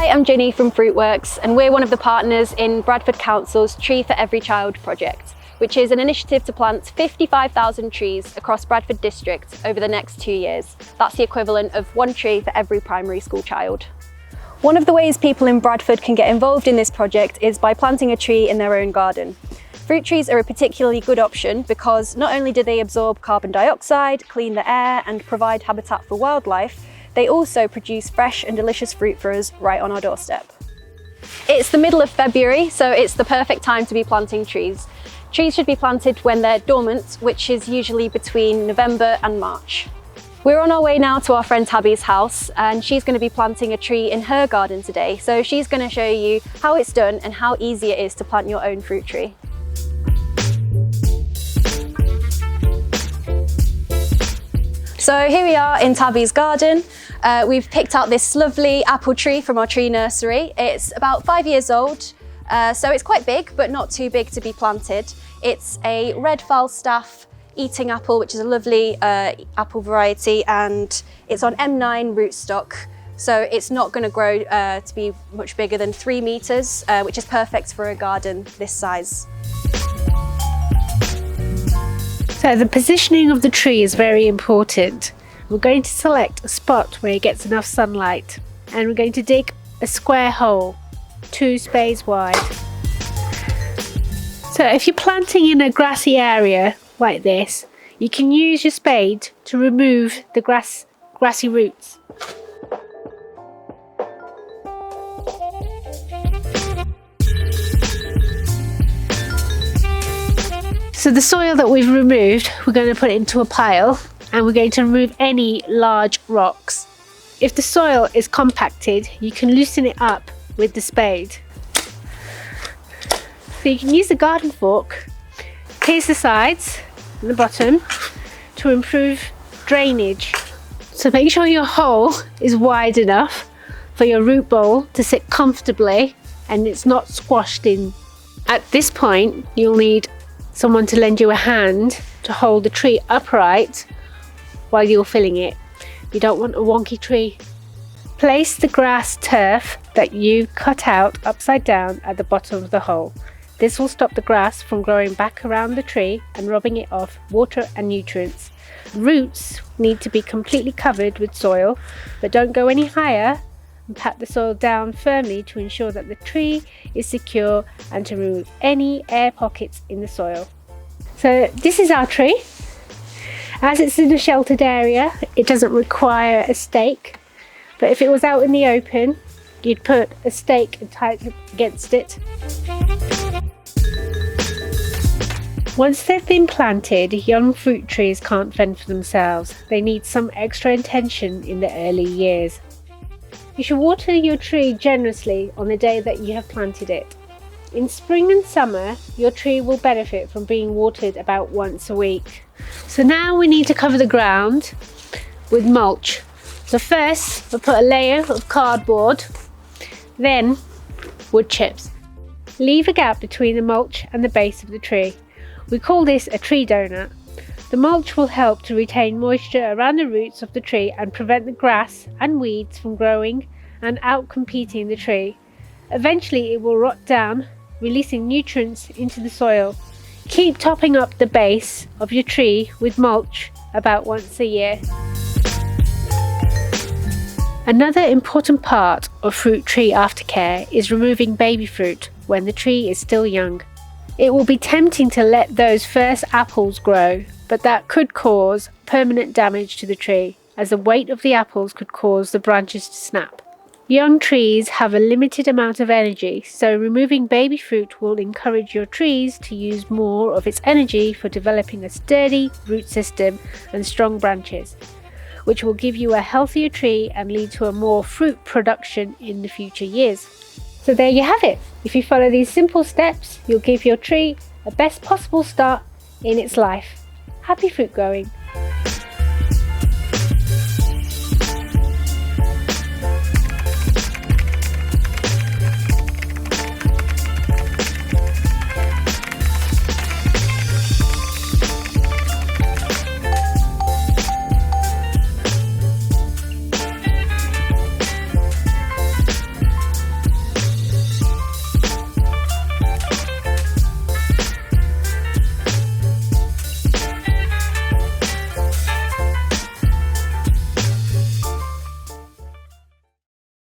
Hi, I'm Ginny from Fruitworks, and we're one of the partners in Bradford Council's Tree for Every Child project, which is an initiative to plant 55,000 trees across Bradford district over the next 2 years. That's the equivalent of 1 tree for every primary school child. One of the ways people in Bradford can get involved in this project is by planting a tree in their own garden. Fruit trees are a particularly good option because not only do they absorb carbon dioxide, clean the air and provide habitat for wildlife, they also produce fresh and delicious fruit for us right on our doorstep. It's the middle of February, so it's the perfect time to be planting trees. Trees should be planted when they're dormant, which is usually between November and March. We're on our way now to our friend Tabby's house, and she's going to be planting a tree in her garden today. So she's going to show you how it's done and how easy it is to plant your own fruit tree. So here we are in Tabby's garden. We've picked out this lovely apple tree from our tree nursery. It's about 5 years old, so it's quite big, but not too big to be planted. It's a red Falstaff eating apple, which is a lovely apple variety, and it's on M9 rootstock. So it's not going to grow to be much bigger than 3 meters, which is perfect for a garden this size. So the positioning of the tree is very important. We're going to select a spot where it gets enough sunlight, and we're going to dig a square hole 2 spades wide. So if you're planting in a grassy area like this, you can use your spade to remove the grassy roots. So the soil that we've removed, we're going to put it into a pile, and we're going to remove any large rocks. If the soil is compacted, you can loosen it up with the spade. So you can use the garden fork, pierce the sides and the bottom to improve drainage. So make sure your hole is wide enough for your root ball to sit comfortably and it's not squashed in. At this point, you'll need someone to lend you a hand to hold the tree upright while you're filling it. You don't want a wonky tree. Place the grass turf that you cut out upside down at the bottom of the hole. This will stop the grass from growing back around the tree and robbing it of water and nutrients. Roots need to be completely covered with soil, but don't go any higher, and pat the soil down firmly to ensure that the tree is secure and to remove any air pockets in the soil. So this is our tree. As it's in a sheltered area, it doesn't require a stake, but if it was out in the open, you'd put a stake and tie it against it. Once they've been planted, young fruit trees can't fend for themselves. They need some extra attention in the early years. You should water your tree generously on the day that you have planted it. In spring and summer, your tree will benefit from being watered about once a week. So now we need to cover the ground with mulch. So first, we'll put a layer of cardboard, then wood chips. Leave a gap between the mulch and the base of the tree. We call this a tree donut. The mulch will help to retain moisture around the roots of the tree and prevent the grass and weeds from growing and outcompeting the tree. Eventually it will rot down, releasing nutrients into the soil. Keep topping up the base of your tree with mulch about once a year. Another important part of fruit tree aftercare is removing baby fruit when the tree is still young. It will be tempting to let those first apples grow, but that could cause permanent damage to the tree, as the weight of the apples could cause the branches to snap. Young trees have a limited amount of energy, so removing baby fruit will encourage your trees to use more of its energy for developing a sturdy root system and strong branches, which will give you a healthier tree and lead to a more fruit production in the future years. So there you have it. If you follow these simple steps, you'll give your tree a best possible start in its life. Happy fruit growing!